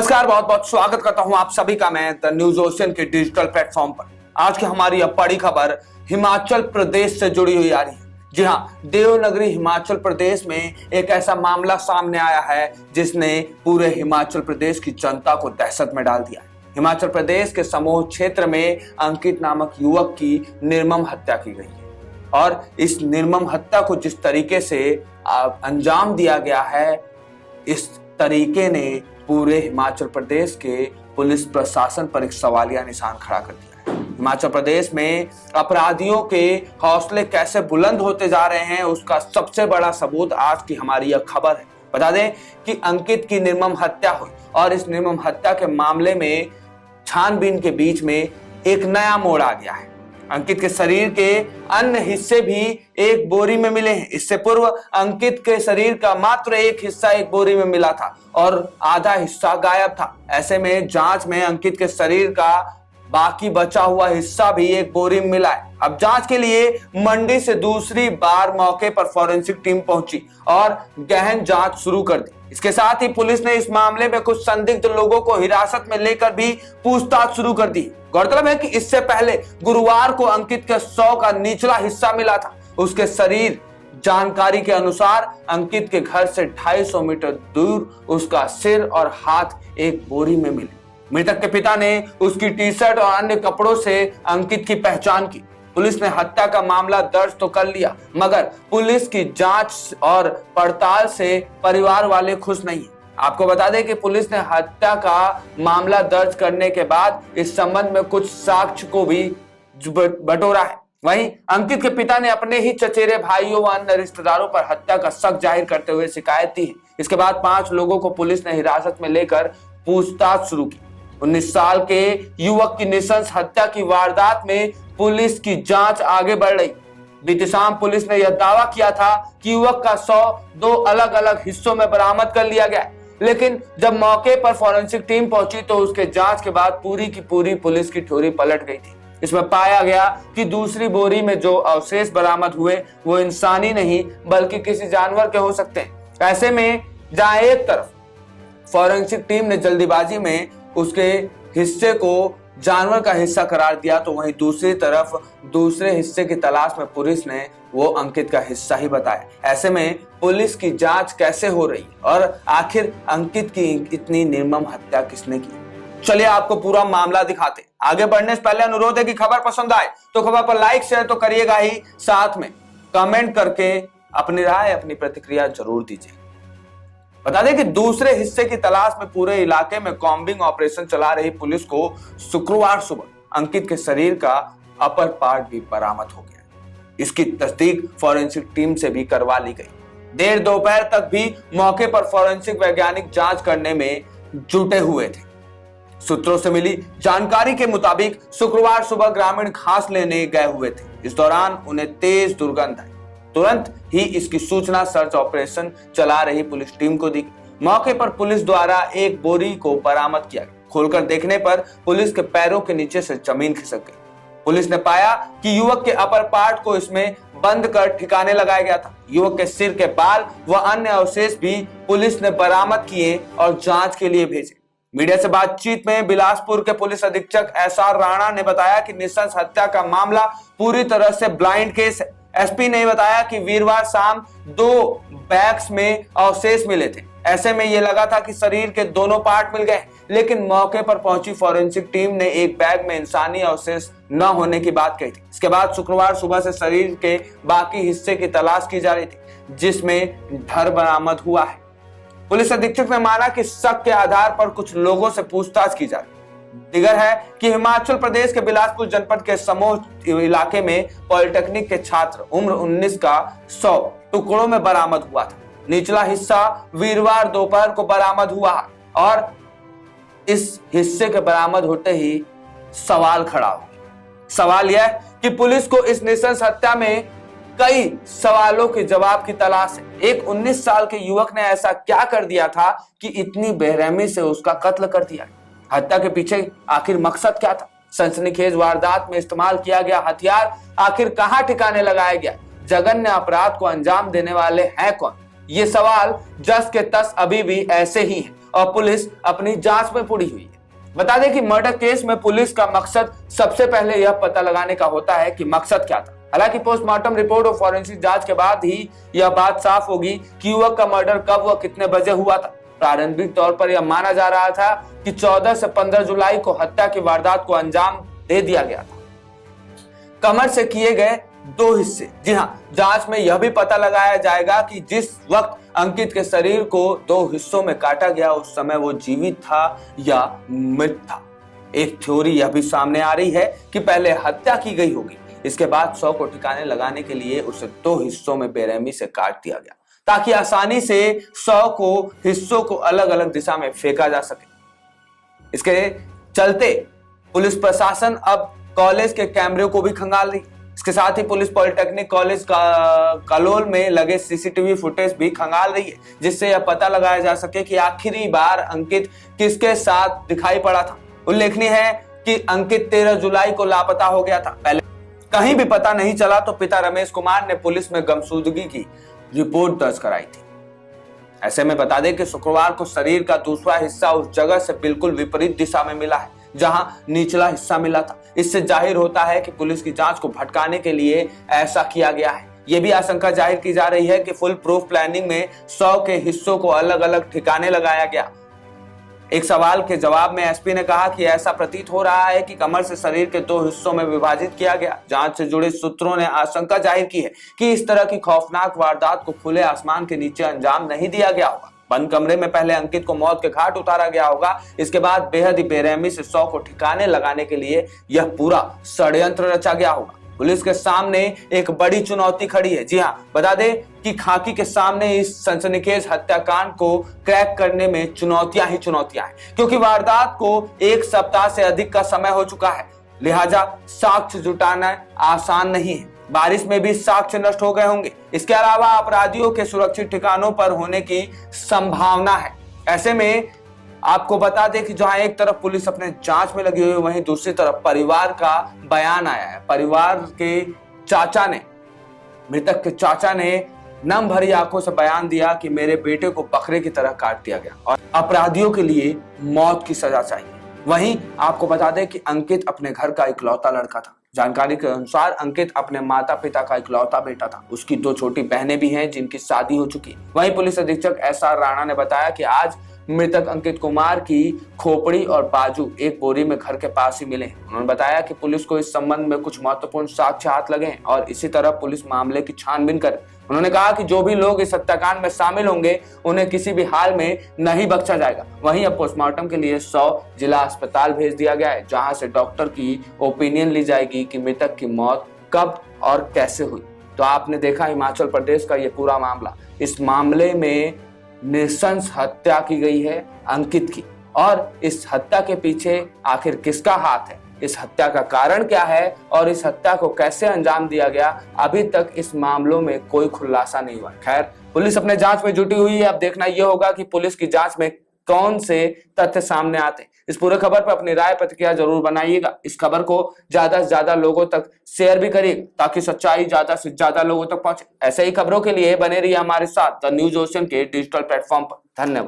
नमस्कार, बहुत बहुत स्वागत करता हूं आप सभी का मैं द न्यूज ओशन के डिजिटल प्लेटफॉर्म पर। आज की हमारी यह बड़ी खबर हिमाचल प्रदेश से जुड़ी हुई आ रही है। जी हां, देवनागरी हिमाचल प्रदेश में एक ऐसा मामला सामने आया है जिसने पूरे हिमाचल प्रदेश की जनता को दहशत में डाल दिया है। हिमाचल प्रदेश के समूह क्षेत्र में अंकित नामक युवक की निर्मम हत्या की गई है और इस निर्मम हत्या को जिस तरीके से अंजाम दिया गया है, इस तरीके ने पूरे हिमाचल प्रदेश के पुलिस प्रशासन पर एक सवालिया निशान खड़ा कर दिया है। हिमाचल प्रदेश में अपराधियों के हौसले कैसे बुलंद होते जा रहे हैं, उसका सबसे बड़ा सबूत आज की हमारी यह खबर है। बता दें कि अंकित की निर्मम हत्या हुई और इस निर्मम हत्या के मामले में छानबीन के बीच में एक नया मोड़ आ गया है। अंकित के शरीर के अन्य हिस्से भी एक बोरी में मिले हैं। इससे पूर्व अंकित के शरीर का मात्र एक हिस्सा एक बोरी में मिला था और आधा हिस्सा गायब था। ऐसे में जांच में अंकित के शरीर का बाकी बचा हुआ हिस्सा भी एक बोरी में मिला है। अब जांच के लिए मंडी से दूसरी बार मौके पर फॉरेंसिक टीम पहुंची और गहन जांच शुरू कर दी। इसके साथ ही पुलिस ने इस मामले में कुछ संदिग्ध लोगों को हिरासत में लेकर भी पूछताछ शुरू कर दी। गौरतलब है कि इससे पहले गुरुवार को अंकित के 100 का निचला हिस्सा मिला था। उसके शरीर जानकारी के अनुसार अंकित के घर से 250 मीटर दूर उसका सिर और हाथ एक बोरी में मिले। मृतक के पिता ने उसकी टी शर्ट और अन्य कपड़ों से अंकित की पहचान की। पुलिस ने हत्या का मामला दर्ज तो कर लिया, मगर पुलिस की जांच और पड़ताल से परिवार वाले खुश नहीं हैं। आपको बता दें कि पुलिस ने हत्या का मामला दर्ज करने के बाद इस संबंध में कुछ साक्ष्य को भी बटोरा है। वहीं अंकित के पिता ने अपने ही चचेरे भाइयों व अन्य रिश्तेदारों पर हत्या का शक जाहिर करते हुए शिकायत दी है। इसके बाद 5 लोगों को पुलिस ने हिरासत में लेकर पूछताछ शुरू की। 19 साल के युवक की नृशंस हत्या की वारदात में पुलिस की जांच आगे बढ़ रही। बीती शाम पुलिस ने यह दावा किया था कि युवक का 100 2 अलग अलग हिस्सों में बरामद कर लिया गया, लेकिन जब मौके पर फॉरेंसिक टीम पहुंची तो उसके जांच के बाद पूरी की पूरी पुलिस की ठोरी पलट गई थी। इसमें पाया गया कि दूसरी बोरी में जो अवशेष बरामद हुए वो इंसानी नहीं बल्कि किसी जानवर के हो सकते हैं। ऐसे में जहां एक तरफ फॉरेंसिक टीम ने जल्दीबाजी में उसके हिस्से को जानवर का हिस्सा करार दिया, तो वहीं दूसरी तरफ दूसरे हिस्से की तलाश में पुलिस ने वो अंकित का हिस्सा ही बताया। ऐसे में पुलिस की जांच कैसे हो रही है और आखिर अंकित की इतनी निर्मम हत्या किसने की? चलिए आपको पूरा मामला दिखाते। आगे बढ़ने से पहले अनुरोध है कि खबर पसंद आए तो खबर पर लाइक शेयर तो करिएगा ही, साथ में कमेंट करके अपनी राय अपनी प्रतिक्रिया जरूर दीजिए। बता दें कि दूसरे हिस्से की तलाश में पूरे इलाके में कॉम्बिंग ऑपरेशन चला रही पुलिस को शुक्रवार सुबह अंकित के शरीर का अपर पार्ट भी बरामद हो गया। इसकी तस्दीक फॉरेंसिक टीम से भी करवा ली गई। देर दोपहर तक भी मौके पर फॉरेंसिक वैज्ञानिक जांच करने में जुटे हुए थे। सूत्रों से मिली जानकारी के मुताबिक शुक्रवार सुबह ग्रामीण घास लेने गए हुए थे। इस दौरान उन्हें तेज दुर्गंध आई। तुरंत ही इसकी सूचना सर्च ऑपरेशन चला रही पुलिस टीम को दी। मौके पर पुलिस द्वारा एक बोरी को बरामद किया गया। खोलकर देखने पर पुलिस के पैरों के नीचे से जमीन खिसक गई। पुलिस ने पाया कि युवक के अपर पार्ट को इसमें बंद कर ठिकाने लगाया गया था। युवक के सिर के बाल व अन्य अवशेष भी पुलिस ने बरामद किए और जांच के लिए भेजे। मीडिया से बातचीत में बिलासपुर के पुलिस अधीक्षक एसआर राणा ने बताया कि नृशंस हत्या का मामला पूरी तरह से ब्लाइंड केस है। एसपी ने बताया कि वीरवार शाम 2 बैग्स में अवशेष मिले थे। ऐसे में यह लगा था कि शरीर के दोनों पार्ट मिल गए, लेकिन मौके पर पहुंची फॉरेंसिक टीम ने एक बैग में इंसानी अवशेष न होने की बात कही थी। इसके बाद शुक्रवार सुबह से शरीर के बाकी हिस्से की तलाश की जा रही थी, जिसमें धड़ बरामद हुआ है। पुलिस अधीक्षक ने माना कि शक के आधार पर कुछ लोगों से पूछताछ की जा रही। दिगर है कि हिमाचल प्रदेश के बिलासपुर जनपद के समूह इलाके में पॉलिटेक्निक के छात्र उम्र 19 का 100 टुकड़ों में बरामद हुआ था। निचला हिस्सा वीरवार दोपहर को बरामद हुआ और इस हिस्से के बरामद होते ही सवाल खड़ा हो गया। सवाल यह कि पुलिस को इस नृशंस हत्या में कई सवालों के जवाब की तलाश है। एक 19 साल के युवक ने ऐसा क्या कर दिया था कि इतनी बेरहमी से उसका कत्ल कर दिया? हत्या के पीछे आखिर मकसद क्या था? सनसनीखेज वारदात में इस्तेमाल किया गया हथियार आखिर कहां ठिकाने लगाया गया? जघन्य अपराध को अंजाम देने वाले हैं कौन? ये सवाल जस के तस अभी भी ऐसे ही हैं और पुलिस अपनी जांच में पुड़ी हुई है। बता दें कि मर्डर केस में पुलिस का मकसद सबसे पहले यह पता लगाने का होता है कि मकसद क्या था। हालांकि पोस्टमार्टम रिपोर्ट और फॉरेंसिक जांच के बाद ही यह बात साफ होगी कि युवक का मर्डर कब व कितने बजे हुआ था। प्रारंभिक तौर पर यह माना जा रहा था कि 14 से 15 जुलाई को हत्या की वारदात को अंजाम दे दिया गया था। कमर से किए गए 2 हिस्से। जी हां, जांच में यह भी पता लगाया जाएगा कि जिस वक्त अंकित के शरीर को 2 हिस्सों में काटा गया उस समय वो जीवित था या मृत था। एक थ्योरी यह भी सामने आ रही है कि पहले हत्या की गई होगी, इसके बाद शव को ठिकाने लगाने के लिए उसे 2 हिस्सों में बेरहमी से काट दिया गया ताकि आसानी से शव को हिस्सों को अलग अलग दिशा में फेंका जा सके। इसके चलते पुलिस प्रशासन अब कॉलेज के कैमरे को भी खंगाल रही। इसके साथ ही पुलिस पॉलिटेक्निक कॉलेज कलोल में लगे सीसीटीवी फुटेज भी खंगाल रही है, जिससे यह पता लगाया जा सके कि आखिरी बार अंकित किसके साथ दिखाई पड़ा था। उल्लेखनीय है कि अंकित 13 जुलाई को लापता हो गया था। पहले कहीं भी पता नहीं चला तो पिता रमेश कुमार ने पुलिस में गुमशुदगी की रिपोर्ट दर्ज कराई थी। ऐसे में बता दें कि शुक्रवार को शरीर का दूसरा हिस्सा उस जगह से बिल्कुल विपरीत दिशा में मिला है जहां निचला हिस्सा मिला था। इससे जाहिर होता है कि पुलिस की जांच को भटकाने के लिए ऐसा किया गया है। यह भी आशंका जाहिर की जा रही है कि फुल प्रूफ प्लानिंग में शव के हिस्सों को अलग अलग ठिकाने लगाया गया। एक सवाल के जवाब में एसपी ने कहा कि ऐसा प्रतीत हो रहा है कि कमर से शरीर के 2 हिस्सों में विभाजित किया गया। जांच से जुड़े सूत्रों ने आशंका जाहिर की है कि इस तरह की खौफनाक वारदात को खुले आसमान के नीचे अंजाम नहीं दिया गया होगा। बंद कमरे में पहले अंकित को मौत के घाट उतारा गया होगा, इसके बाद बेहद ही बेरहमी से शव को ठिकाने लगाने के लिए यह पूरा षड्यंत्र रचा गया होगा। पुलिस के सामने एक बड़ी चुनौती खड़ी है। जी हां, बता दें कि खाकी के सामने इस सनसनीखेज हत्याकांड को क्रैक करने में चुनौतियां ही चुनौतियां हैं, क्योंकि वारदात को 1 सप्ताह से अधिक का समय हो चुका है। लिहाजा साक्ष्य जुटाना आसान नहीं है। बारिश में भी साक्ष्य नष्ट हो गए होंगे। इसके अलावा अपराधियों के सुरक्षित ठिकानों पर होने की संभावना है। ऐसे में आपको बता दें कि जहां एक तरफ पुलिस अपने जांच में लगी हुई है, वहीं दूसरी तरफ परिवार का बयान आया है। परिवार के चाचा ने, मृतक के चाचा ने नम भरी आंखों से बयान दिया कि मेरे बेटे को बकरे की तरह काट दिया गया और अपराधियों के लिए मौत की सजा चाहिए। वहीं आपको बता दें कि अंकित अपने घर का इकलौता लड़का था। जानकारी के अनुसार अंकित अपने माता पिता का इकलौता बेटा था। उसकी 2 छोटी बहनें भी हैं जिनकी शादी हो चुकी है। वहीं पुलिस अधीक्षक एसआर राणा ने बताया कि आज मृतक अंकित कुमार की खोपड़ी और बाजू एक बोरी में घर के पास ही मिले। उन्होंने बताया कि पुलिस को इस संबंध में कुछ महत्वपूर्ण साक्ष्य हाथ लगे हैं और इसी तरह पुलिस मामले की छानबीन करे। उन्होंने कहा कि जो भी लोग इस हत्याकांड में शामिल होंगे उन्हें किसी भी हाल में नहीं बख्शा जाएगा। वहीं अब पोस्टमार्टम के लिए 100 जिला अस्पताल भेज दिया गया है, जहां से डॉक्टर की ओपिनियन ली जाएगी कि मृतक की मौत कब और कैसे हुई। तो आपने देखा हिमाचल प्रदेश का ये पूरा मामला। इस मामले में नृशंस हत्या की गई है अंकित की, और इस हत्या के पीछे आखिर किसका हाथ है, इस हत्या का कारण क्या है और इस हत्या को कैसे अंजाम दिया गया, अभी तक इस मामलों में कोई खुलासा नहीं हुआ। खैर, पुलिस अपने जांच में जुटी हुई है। अब देखना यह होगा कि पुलिस की जांच में कौन से तथ्य सामने आते हैं। इस पूरे खबर पर अपनी राय प्रतिक्रिया जरूर बनाइएगा। इस खबर को ज्यादा से ज्यादा लोगों तक शेयर भी करिएगा ताकि सच्चाई ज्यादा से ज्यादा लोगों तक पहुंचे। ऐसे ही खबरों के लिए बने रहिए हमारे साथ द न्यूज ओशन के डिजिटल प्लेटफॉर्म पर। धन्यवाद।